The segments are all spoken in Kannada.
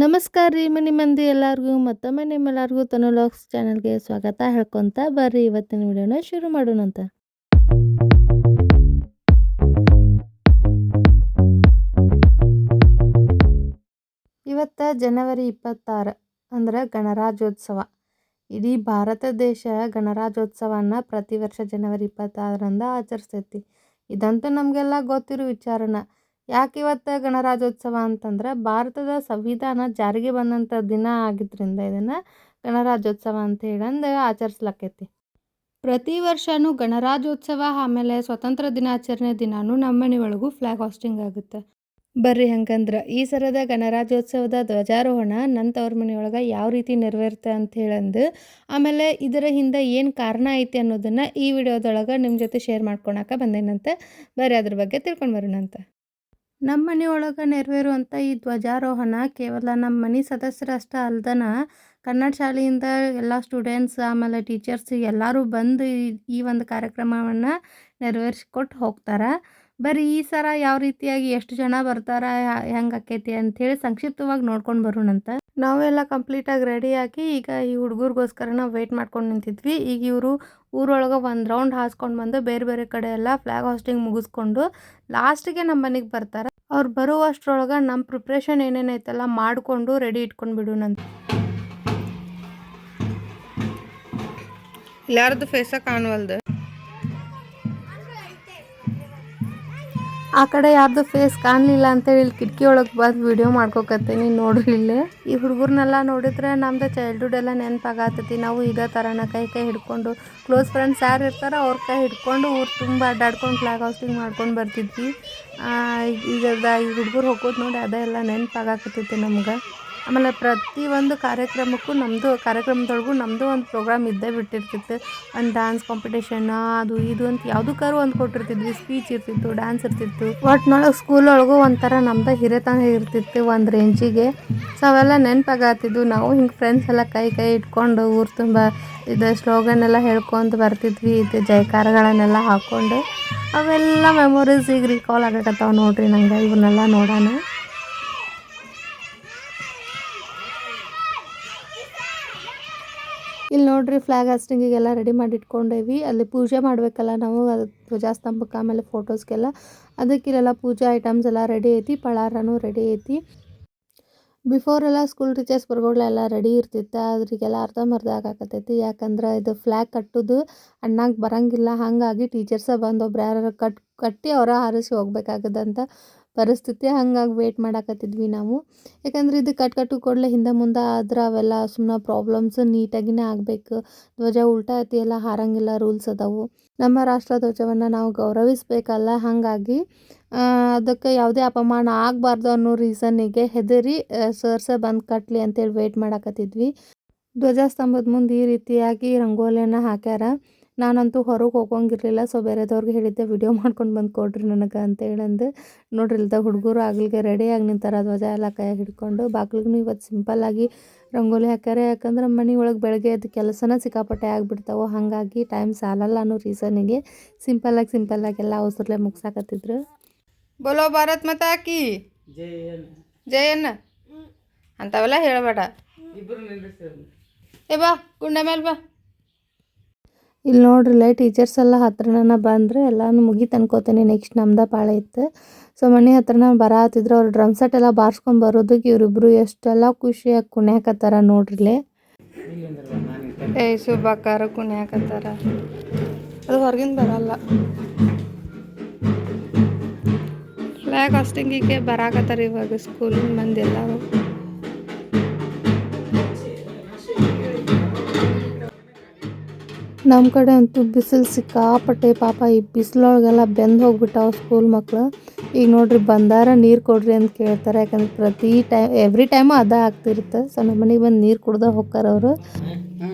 ನಮಸ್ಕಾರ ರೀ ಮನಿ ಮಂದಿ ಎಲ್ಲರಿಗೂ ಮತ್ತೊಮ್ಮೆ ನಿಮ್ಮೆಲ್ಲರಿಗೂ ತನು ಲಾಗ್ಸ್ ಚಾನಲ್ಗೆ ಸ್ವಾಗತ ಹೇಳ್ಕೊಂತ ಬರ್ರಿ ಇವತ್ತಿನ ವಿಡಿಯೋನ ಶುರು ಮಾಡೋಣಂತ. ಇವತ್ತ ಜನವರಿ 26 ಅಂದ್ರೆ ಗಣರಾಜ್ಯೋತ್ಸವ. ಇಡೀ ಭಾರತ ದೇಶ ಗಣರಾಜ್ಯೋತ್ಸವನ ಪ್ರತಿ ವರ್ಷ ಜನವರಿ 26ರಂದು ಆಚರಿಸ್ತೈತಿ. ಇದಂತೂ ನಮಗೆಲ್ಲ ಗೊತ್ತಿರೋ ವಿಚಾರನ. ಯಾಕೆ ಇವತ್ತು ಗಣರಾಜ್ಯೋತ್ಸವ ಅಂತಂದ್ರೆ ಭಾರತದ ಸಂವಿಧಾನ ಜಾರಿಗೆ ಬಂದಂಥ ದಿನ ಆಗಿದ್ದರಿಂದ ಇದನ್ನು ಗಣರಾಜ್ಯೋತ್ಸವ ಅಂತ ಹೇಳಂದು ಆಚರಿಸ್ಲಕ್ಕೈತಿ. ಪ್ರತಿ ವರ್ಷವೂ ಗಣರಾಜ್ಯೋತ್ಸವ ಆಮೇಲೆ ಸ್ವತಂತ್ರ ದಿನಾಚರಣೆ ದಿನಾನು ನಮ್ಮ ಮನೆ ಒಳಗೂ ಫ್ಲ್ಯಾಗ್ ಹಾಸ್ಟಿಂಗ್ ಆಗುತ್ತೆ. ಬರ್ರಿ ಹಂಗಂದ್ರೆ ಈ ಸರದ ಗಣರಾಜ್ಯೋತ್ಸವದ ಧ್ವಜಾರೋಹಣ ನನ್ನ ತವ್ರ ಮನೆಯೊಳಗೆ ಯಾವ ರೀತಿ ನೆರವೇರುತ್ತೆ ಅಂತ ಹೇಳಂದು ಆಮೇಲೆ ಇದರ ಹಿಂದೆ ಏನು ಕಾರಣ ಐತಿ ಅನ್ನೋದನ್ನು ಈ ವಿಡಿಯೋದೊಳಗೆ ನಿಮ್ಮ ಜೊತೆ ಶೇರ್ ಮಾಡ್ಕೊಳಕ್ಕೆ ಬಂದೇನಂತೆ. ಬರ್ರಿ ಅದ್ರ ಬಗ್ಗೆ ತಿಳ್ಕೊಂಡು ಬರೋಣಂತ. ನಮ್ಮ ಮನೆಯೊಳಗೆ ನೆರವೇರುವಂಥ ಈ ಧ್ವಜಾರೋಹಣ ಕೇವಲ ನಮ್ಮ ಮನೆ ಸದಸ್ಯರಷ್ಟೇ ಅಲ್ದನ ಕನ್ನಡ ಶಾಲೆಯಿಂದ ಎಲ್ಲ ಸ್ಟೂಡೆಂಟ್ಸ್ ಆಮೇಲೆ ಟೀಚರ್ಸ್ ಎಲ್ಲರೂ ಬಂದು ಈ ಒಂದು ಕಾರ್ಯಕ್ರಮವನ್ನು ನೆರವೇರಿಸ್ಕೊಟ್ಟು ಹೋಗ್ತಾರೆ. ಬರೀ ಈ ಸಲ ಯಾವ ರೀತಿಯಾಗಿ ಎಷ್ಟು ಜನ ಬರ್ತಾರೆ ಹೆಂಗೆ ಆಕೈತಿ ಅಂಥೇಳಿ ಸಂಕ್ಷಿಪ್ತವಾಗಿ ನೋಡ್ಕೊಂಡು ಬರೋಣಂತ. ನಾವೆಲ್ಲ ಕಂಪ್ಲೀಟಾಗಿ ರೆಡಿಯಾಗಿ ಈಗ ಈ ಹುಡುಗರಿಗೋಸ್ಕರ ನಾವು ವೆಯ್ಟ್ ಮಾಡ್ಕೊಂಡು ನಿಂತಿದ್ವಿ. ಈಗ ಇವರು ಊರೊಳಗೆ ಒಂದು ರೌಂಡ್ ಹಾಸ್ಕೊಂಡು ಬಂದು ಬೇರೆ ಬೇರೆ ಕಡೆ ಎಲ್ಲ ಫ್ಲ್ಯಾಗ್ ಹಾಸ್ಟಿಂಗ್ ಮುಗಿಸ್ಕೊಂಡು ಲಾಸ್ಟಿಗೆ ನಮ್ಮ ಮನೆಗೆ ಬರ್ತಾರೆ. ಅವ್ರು ಬರುವಷ್ಟರೊಳಗೆ ನಮ್ಮ ಪ್ರಿಪ್ರೇಷನ್ ಏನೇನೈತಲ್ಲ ಮಾಡಿಕೊಂಡು ರೆಡಿ ಇಟ್ಕೊಂಡು ಬಿಡೋಣಂತ. ಯಾರ್ದು ಫೇಸ ಕಾಣವಲ್ದು, ಆ ಕಡೆ ಯಾರ್ದು ಫೇಸ್ ಕಾಣಲಿಲ್ಲ ಅಂತೇಳಿ ಇಲ್ಲಿ ಕಿಟಕಿ ಒಳಗೆ ಬಂದು ವಿಡಿಯೋ ಮಾಡ್ಕೊಕತ್ತೀನಿ ನೋಡ್ರಿ. ಇಲ್ಲೇ ಈ ಹುಡುಗರ್ನೆಲ್ಲ ನೋಡಿದ್ರೆ ನಮ್ದು ಚೈಲ್ಡ್ಹುಡ್ ಎಲ್ಲ ನೆನಪಾಗತ್ತೈತಿ. ನಾವು ಇದೇ ಥರನ ಕೈ ಹಿಡ್ಕೊಂಡು ಕ್ಲೋಸ್ ಫ್ರೆಂಡ್ಸ್ ಯಾರು ಇರ್ತಾರೋ ಅವ್ರ ಕೈ ಹಿಡ್ಕೊಂಡು ಊರು ತುಂಬ ಅಡ್ಡಾಡ್ಕೊಂಡು ಫ್ಲ್ಯಾಗ್ ಹಾಸ್ಟಿಂಗ್ ಮಾಡ್ಕೊಂಡು ಬರ್ತಿದ್ವಿ. ಈಗ ಈ ಹುಡುಗರು ಹೋಗೋದು ನೋಡಿ ಅದೆಲ್ಲ ನೆನಪಾಗತ್ತೈತಿ ನಮ್ಗೆ. ಆಮೇಲೆ ಪ್ರತಿಯೊಂದು ಕಾರ್ಯಕ್ರಮದೊಳಗೂ ನಮ್ಮದು ಒಂದು ಪ್ರೋಗ್ರಾಮ್ ಇದ್ದೇ ಬಿಟ್ಟಿರ್ತಿತ್ತು. ಒಂದು ಡ್ಯಾನ್ಸ್ ಕಾಂಪಿಟೇಷನ್ ಅದು ಇದು ಅಂತ ಯಾವುದಕ್ಕಾದ್ರು ಒಂದು ಕೊಟ್ಟಿರ್ತಿದ್ವಿ. ಸ್ಪೀಚ್ ಇರ್ತಿತ್ತು, ಡ್ಯಾನ್ಸ್ ಇರ್ತಿತ್ತು. ಒಟ್ಟಿನೊಳಗೆ ಸ್ಕೂಲೊಳಗೂ ಒಂಥರ ನಮ್ದು ಹಿರೇತನ ಇರ್ತಿತ್ತು ಒಂದು ರೇಂಜಿಗೆ. ಸೊ ಅವೆಲ್ಲ ನೆನಪಾಗತ್ತಿದ್ವು. ನಾವು ಹಿಂಗೆ ಫ್ರೆಂಡ್ಸ್ ಎಲ್ಲ ಕೈ ಇಟ್ಕೊಂಡು ಊರು ತುಂಬ ಇದು ಸ್ಲೋಗನ್ ಎಲ್ಲ ಹೇಳ್ಕೊಂಡು ಬರ್ತಿದ್ವಿ. ಇದು ಜಯಕಾರಗಳನ್ನೆಲ್ಲ ಹಾಕ್ಕೊಂಡು ಅವೆಲ್ಲ ಮೆಮೊರೀಸ್ ಈಗ ರೀಕಾಲ್ ಆಗಕತ್ತಾವ ನೋಡ್ರಿ ನಂಗೆ ಇವನ್ನೆಲ್ಲ ನೋಡೋಣ. ಇಲ್ಲಿ ನೋಡ್ರಿ ಫ್ಲ್ಯಾಗ್ ಹಾಸ್ಟಿಂಗಿಗೆಲ್ಲ ರೆಡಿ ಮಾಡಿ ಇಟ್ಕೊಂಡೇವಿ. ಅಲ್ಲಿ ಪೂಜೆ ಮಾಡಬೇಕಲ್ಲ ನಾವು ಅದು ಧ್ವಜಾಸ್ತಂಭಕ್ಕೆ ಆಮೇಲೆ ಫೋಟೋಸ್ಗೆಲ್ಲ, ಅದಕ್ಕೆ ಇಲ್ಲೆಲ್ಲ ಪೂಜಾ ಐಟಮ್ಸ್ ಎಲ್ಲ ರೆಡಿ ಐತಿ. ಪಳಾರನೂ ರೆಡಿ ಐತಿ. ಬಿಫೋರೆಲ್ಲ ಸ್ಕೂಲ್ ಟೀಚರ್ಸ್ ಬರ್ಗಳೆಲ್ಲ ರೆಡಿ ಇರ್ತಿತ್ತು. ಅದ್ರಿಗೆಲ್ಲ ಅರ್ಧಂಬರ್ಧ ಆಗಾಕತ್ತೈತಿ. ಯಾಕಂದ್ರೆ ಇದು ಫ್ಲ್ಯಾಗ್ ಕಟ್ಟೋದು ಅಣ್ಣಾಗ ಬರಂಗಿಲ್ಲ. ಹಾಗಾಗಿ ಟೀಚರ್ಸೇ ಬಂದು ಒಬ್ರು ಯಾರು ಕಟ್ಟಿ ಅವರ ಹಾರಿಸಿ ಹೋಗ್ಬೇಕಾಗದಂಥ ಪರಿಸ್ಥಿತಿ. ಹಾಗಾಗಿ ವೇಟ್ ಮಾಡಾಕತ್ತಿದ್ವಿ ನಾವು. ಯಾಕಂದ್ರೆ ಇದು ಕಟ್ಟು ಕೂಡಲೇ ಹಿಂದೆ ಮುಂದೆ ಆದ್ರೆ ಅವೆಲ್ಲ ಸುಮ್ಮನೆ ಪ್ರಾಬ್ಲಮ್ಸ್. ನೀಟಾಗಿನೇ ಆಗಬೇಕು. ಧ್ವಜ ಉಲ್ಟಾ ಐತಿ ಎಲ್ಲ ಹಾರಂಗಿಲ್ಲ, ರೂಲ್ಸ್ ಅದಾವು. ನಮ್ಮ ರಾಷ್ಟ್ರ ಧ್ವಜವನ್ನು ನಾವು ಗೌರವಿಸಬೇಕಲ್ಲ. ಹಾಗಾಗಿ ಅದಕ್ಕೆ ಯಾವುದೇ ಅಪಮಾನ ಆಗಬಾರ್ದು ಅನ್ನೋ ರೀಸನ್ನಿಗೆ ಹೆದರಿ ಸರ್ಸೇ ಬಂದು ಕಟ್ಟಲಿ ಅಂತೇಳಿ ವೇಟ್ ಮಾಡಾಕತ್ತಿದ್ವಿ. ಧ್ವಜಸ್ತಂಭದ ಮುಂದೆ ಈ ರೀತಿಯಾಗಿ ರಂಗೋಲಿಯನ್ನು ಹಾಕ್ಯಾರ. ನಾನಂತೂ ಹೊರಗೆ ಹೋಗೋಂಗಿರಲಿಲ್ಲ. ಸೊ ಬೇರೆದವ್ರಿಗೆ ಹೇಳಿದ್ದೆ ವಿಡಿಯೋ ಮಾಡ್ಕೊಂಡು ಬಂದು ಕೊಡ್ರಿ ನನಗೆ ಅಂತ ಹೇಳಂದು. ನೋಡ್ರಿ ಇಲ್ದ ಹುಡುಗರು ಆಗ್ಲಿಗೆ ರೆಡಿಯಾಗಿ ನಿಂತಾರ ಧ್ವಜ ಎಲ್ಲ ಕೈಯಾಗಿ ಹಿಡ್ಕೊಂಡು. ಬಾಗಿಲಿಗೂ ಇವತ್ತು ಸಿಂಪಲ್ಲಾಗಿ ರಂಗೋಲಿ ಹಾಕ್ಯಾರ. ಯಾಕಂದ್ರೆ ಮನೆ ಒಳಗೆ ಬೆಳಗ್ಗೆ ಅದು ಕೆಲಸನ ಸಿಕ್ಕಾಪಟ್ಟೆ ಆಗಿಬಿಡ್ತಾವೆ. ಹಾಗಾಗಿ ಟೈಮ್ ಸಾಲಲ್ಲ ಅನ್ನೋ ರೀಸನ್ನಿಗೆ ಸಿಂಪಲ್ಲಾಗಿ ಎಲ್ಲ ಅವಸರಲ್ಲೇ ಮುಗ್ಸಾಕತ್ತಿದ್ರು. ಬೋಲೋ ಭಾರತ್ ಮಾತಾ ಕಿ ಜೈ ಅನ್ನ ಅಂಥವೆಲ್ಲ ಹೇಳಬೇಡ. ಏ ಬಾ ಗುಂಡ ಮೇಲೆ ಬಾ. ಇಲ್ಲಿ ನೋಡ್ರಿಲ್ಲ ಟೀಚರ್ಸ್ ಎಲ್ಲ ಹತ್ರನ ಬಂದರೆ ಎಲ್ಲನೂ ಮುಗೀತು ಅನ್ಕೋತೀನಿ. ನೆಕ್ಸ್ಟ್ ನಮ್ದು ಪಾಳೆ ಇತ್ತು. ಸೊ ಮನೆ ಹತ್ರನ ಬರತ್ತಿದ್ರು. ಅವ್ರು ಡ್ರಮ್ ಸೆಟ್ ಎಲ್ಲ ಬಾರಿಸ್ಕೊಂಡು ಬರೋದಕ್ಕೆ ಇವರಿಬ್ರು ಎಷ್ಟೆಲ್ಲ ಖುಷಿಯಾಗಿ ಕುಣ್ಯಾಕತ್ತಾರ ನೋಡ್ರಿಲೆ. ಸುಬಾಕಾರ ಕುಣ್ಯಾಕತ್ತಾರ. ಅದು ಹೊರಗಿಂದ ಬರಲ್ಲ. ಫ್ಲ್ಯಾಗ್ ಹಾಸ್ಟಿಂಗಿಗೆ ಬರಾಕತ್ತಾರ ಇವಾಗ ಸ್ಕೂಲಿನ ಮಂದಿ ಎಲ್ಲರೂ. ನಮ್ಮ ಕಡೆ ಅಂತೂ ಬಿಸಿಲು ಸಿಕ್ಕಾಪಟ್ಟೆ. ಪಾಪ ಈ ಬಿಸಿಲೊಳಗೆಲ್ಲ ಬೆಂದು ಹೋಗ್ಬಿಟ್ಟಾವ ಸ್ಕೂಲ್ ಮಕ್ಕಳು. ಈಗ ನೋಡ್ರಿ ಬಂದಾರ ನೀರು ಕೊಡ್ರಿ ಅಂತ ಕೇಳ್ತಾರೆ. ಯಾಕಂದ್ರೆ ಎವ್ರಿ ಟೈಮು ಅದ ಆಗ್ತಿರುತ್ತೆ. ಸೊ ನಮ್ಮ ಮನೆಗೆ ಬಂದು ನೀರು ಕುಡ್ದ ಹೋಗ್ತಾರೆ ಅವರು.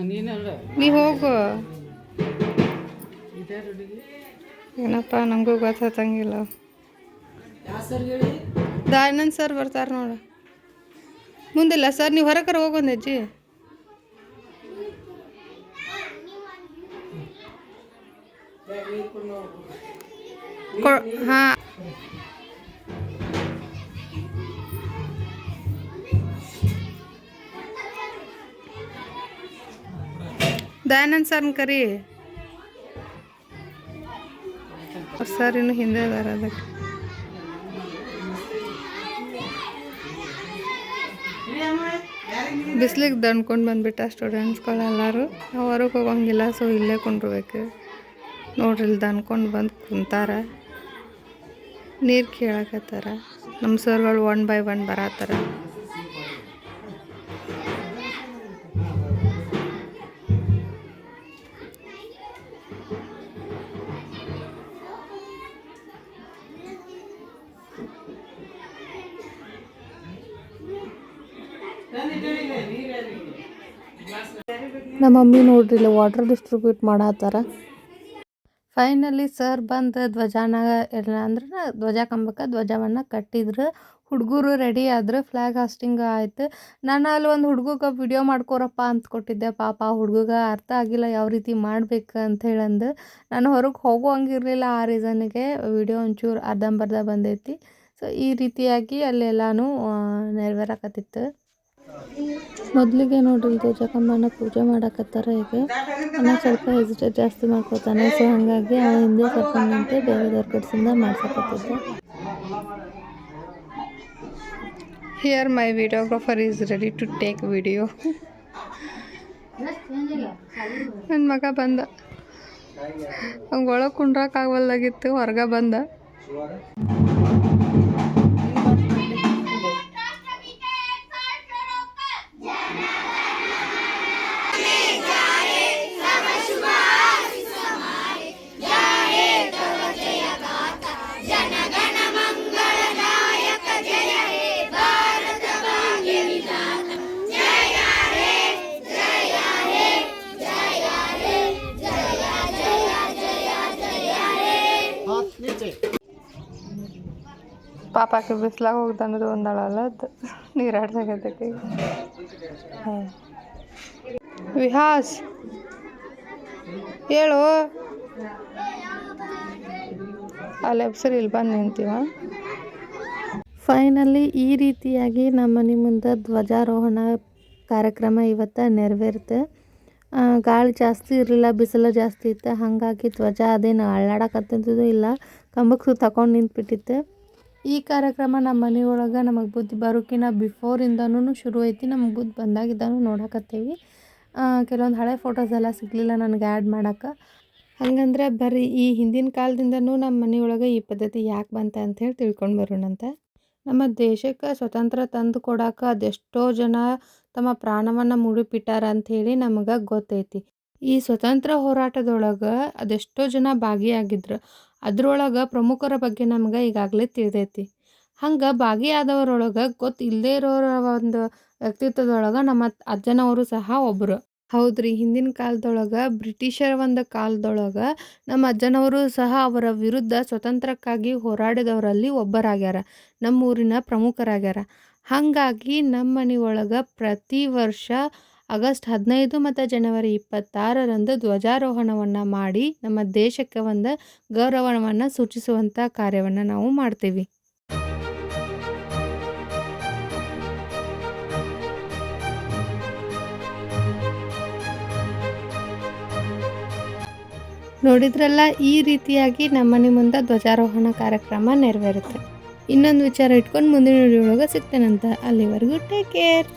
ನೀ ಹೋಗು. ಏನಪ್ಪ ನಮಗೂ ಗೊತ್ತಾಗಂಗಿಲ್ಲ. ದಯಾನಂದ್ ಸರ್ ಬರ್ತಾರೆ ನೋಡು. ಮುಂದಿಲ್ಲ ಸರ್, ನೀವು ಹೊರಕರ ಹೋಗೊಂದು ಅಜ್ಜಿ. ಹಾಂ ದಯಾನಂದ್ ಸರ್ನ ಕರಿ ಸರ್ ಇನ್ನು ಹಿಂದೆ ಅದಾರ ಅದಕ್ಕೆ ಬಿಸ್ಲಿಗೆ ದಣ್ಕೊಂಡು ಬಂದ್ಬಿಟ್ಟ ಸ್ಟೂಡೆಂಟ್ಸ್ಗಳೆಲ್ಲರೂ ನಾವು ಹೊರಗೆ ಹೋಗಂಗಿಲ್ಲ ಸೊ ಇಲ್ಲೇ ಕುಂಡ್ರಬೇಕು ನೋಡ್ರಿ ಇಲ್ಲಿ ದಣ್ಕೊಂಡು ಬಂದು ಕುಂತಾರ ನೀರು ಕೇಳಕತ್ತಾರ ನಮ್ಮ ಸರ್ಗಳು 1 by 1 ಬರತ್ತಾರ ನಮ್ಮ ಮಮ್ಮಿ ನೋಡ್ರಿ ಇಲ್ಲಿ ವಾಟರ್ ಡಿಸ್ಟ್ರಿಬ್ಯೂಟ್ ಮಾಡತ್ತಾರ ಫೈನಲಿ ಸರ್ ಬಂದು ಧ್ವಜಾನ ಎಲ್ಲ ಅಂದ್ರೆ ಧ್ವಜ ಕಂಬಕ್ಕೆ ಧ್ವಜವನ್ನು ಕಟ್ಟಿದ್ರು ಹುಡುಗರು ರೆಡಿ ಆದ್ರೆ ಫ್ಲ್ಯಾಗ್ ಹಾಸ್ಟಿಂಗ್ ಆಯ್ತು ನಾನು ಅಲ್ಲಿ ಒಂದು ಹುಡುಗಗೆ ವಿಡಿಯೋ ಮಾಡ್ಕೊರಪ್ಪ ಅಂತ ಕೊಟ್ಟಿದ್ದೆ ಪಾಪ ಹುಡುಗಗೆ ಅರ್ಥ ಆಗಿಲ್ಲ ಯಾವ ರೀತಿ ಮಾಡ್ಬೇಕು ಅಂತ ಹೇಳಂದು ನಾನು ಹೊರಗೆ ಹೋಗುವಂಗಿರಲಿಲ್ಲ ಆ ರೀಸನ್ಗೆ ವಿಡಿಯೋ ಒಂಚೂರು ಅರ್ಧಂಬರ್ಧ ಬಂದೈತಿ ಸೊ ಈ ರೀತಿಯಾಗಿ ಅಲ್ಲೆಲ್ಲಾನು ನೆರವೇರಕತ್ತಿತ್ತು ಮೊದಲಿಗೆ ನೋಡ್ರಿ ಧ್ವಜ ಕಂಬನ ಪೂಜೆ ಮಾಡಕತ್ತಾರ ಈಗ ಅನ್ನ ಸ್ವಲ್ಪ ಹೆಸಿಟೇಟ್ ಜಾಸ್ತಿ ಮಾಡ್ಕೋತಾನೆ ಸೊ ಹಾಗಾಗಿ ಅವ ಹಿಂದೆ ಕರ್ಕೊಂಡು ನಿಂತು ಬೇರೆದವ್ರ ಕಡೆಯಿಂದ ಮಾಡ್ಸಕತ್ತಿದ್ದ here my videographer is ready to take video ನನ್ನ ಮಗ ಬಂದ ಹಂಗೆ ಒಳಗೆ ಕುಂಡ್ರಕ್ಕಾಗವಲ್ದಾಗಿತ್ತು ಹೊರಗೆ ಬಂದ ಪಾಪಕ್ಕೆ ಬಿಸ್ಲಾಗ ಹೋಗ್ದಂದ್ರೆ ಒಂದಳಲ್ಲ ಅದು ನೀರಾಡ್ಸಾಕತ್ತಕ್ಕೆ ವಿಹಾಸ್ ಹೇಳು ಅಲ್ಲಿ ಎಬ್ಸರಿ ಇಲ್ಲಿ ಬಂದು ನಿಂತೀವ ಫೈನಲಿ ಈ ರೀತಿಯಾಗಿ ನಮ್ಮ ಮನೆ ಮುಂದೆ ಧ್ವಜಾರೋಹಣ ಕಾರ್ಯಕ್ರಮ ಇವತ್ತು ನೆರವೇರುತ್ತೆ ಗಾಳಿ ಜಾಸ್ತಿ ಇರಲಿಲ್ಲ ಬಿಸಿಲು ಜಾಸ್ತಿ ಇತ್ತು ಹಾಗಾಗಿ ಧ್ವಜ ಅದೇನು ಅಳ್ಳಾಡಕತ್ತಿದ್ದು ಇಲ್ಲ ಕಂಬಕ್ಕೆ ಸುತ್ತ ತಗೊಂಡು ನಿಂತ್ಬಿಟ್ಟಿತ್ತು ಈ ಕಾರ್ಯಕ್ರಮ ನಮ್ಮ ಮನೆಯೊಳಗೆ ನಮಗೆ ಬುದ್ಧಿ ಬರೋಕ್ಕಿಂತ ಬಿಫೋರಿಂದನೂ ಶುರು ಐತಿ ನಮಗೆ ಬುದ್ಧಿ ಬಂದಾಗಿದ್ದಾನು ನೋಡಕತ್ತೀವಿ ಕೆಲವೊಂದು ಹಳೆ ಫೋಟೋಸ್ ಎಲ್ಲ ಸಿಗಲಿಲ್ಲ ನನಗೆ ಆ್ಯಡ್ ಮಾಡೋಕ್ಕೆ ಹಾಗಂದ್ರೆ ಬರ್ರಿ ಈ ಹಿಂದಿನ ಕಾಲದಿಂದನೂ ನಮ್ಮ ಮನೆಯೊಳಗೆ ಈ ಪದ್ಧತಿ ಯಾಕೆ ಬಂತ ಅಂಥೇಳಿ ತಿಳ್ಕೊಂಡು ಬರೋಣಂತೆ ನಮ್ಮ ದೇಶಕ್ಕೆ ಸ್ವತಂತ್ರ ತಂದು ಕೊಡೋಕೆ ಅದೆಷ್ಟೋ ಜನ ತಮ್ಮ ಪ್ರಾಣವನ್ನು ಮುಡಿಪಿಟ್ಟಾರ ಅಂಥೇಳಿ ನಮಗೆ ಗೊತ್ತೈತಿ ಈ ಸ್ವತಂತ್ರ ಹೋರಾಟದೊಳಗೆ ಅದೆಷ್ಟೋ ಜನ ಭಾಗಿಯಾಗಿದ್ರು ಅದ್ರೊಳಗೆ ಪ್ರಮುಖರ ಬಗ್ಗೆ ನಮ್ಗೆ ಈಗಾಗಲೇ ತಿಳಿದೈತಿ ಹಂಗೆ ಭಾಗಿಯಾದವರೊಳಗೆ ಗೊತ್ತಿಲ್ಲದೆ ಇರೋರ ಒಂದು ವ್ಯಕ್ತಿತ್ವದೊಳಗೆ ನಮ್ಮ ಅಜ್ಜನವರು ಸಹ ಒಬ್ಬರು ಹೌದ್ರಿ ಹಿಂದಿನ ಕಾಲದೊಳಗೆ ಬ್ರಿಟಿಷರ ಒಂದು ಕಾಲದೊಳಗೆ ನಮ್ಮ ಅಜ್ಜನವರು ಸಹ ಅವರ ವಿರುದ್ಧ ಸ್ವತಂತ್ರಕ್ಕಾಗಿ ಹೋರಾಡಿದವರಲ್ಲಿ ಒಬ್ಬರಾಗ್ಯಾರ ನಮ್ಮ ಊರಿನ ಪ್ರಮುಖರಾಗ್ಯಾರ ಹಾಗಾಗಿ ನಮ್ಮ ಮನೆಯೊಳಗೆ ಪ್ರತಿ ವರ್ಷ ಆಗಸ್ಟ್ 15 ಮತ್ತು ಜನವರಿ 26ರಂದು ಧ್ವಜಾರೋಹಣವನ್ನು ಮಾಡಿ ನಮ್ಮ ದೇಶಕ್ಕೆ ಒಂದು ಗೌರವವನ್ನು ಸೂಚಿಸುವಂಥ ಕಾರ್ಯವನ್ನು ನಾವು ಮಾಡ್ತೀವಿ ನೋಡಿದ್ರಲ್ಲ ಈ ರೀತಿಯಾಗಿ ನಮ್ಮನೆ ಮುಂದೆ ಧ್ವಜಾರೋಹಣ ಕಾರ್ಯಕ್ರಮ ನೆರವೇರುತ್ತೆ ಇನ್ನೊಂದು ವಿಚಾರ ಇಟ್ಕೊಂಡು ಮುಂದಿನ ವಿಡಿಯೋ ಒಳಗೆ ಸಿಗ್ತೇನಂತ ಅಲ್ಲಿವರೆಗೂ ಟೇಕ್ ಕೇರ್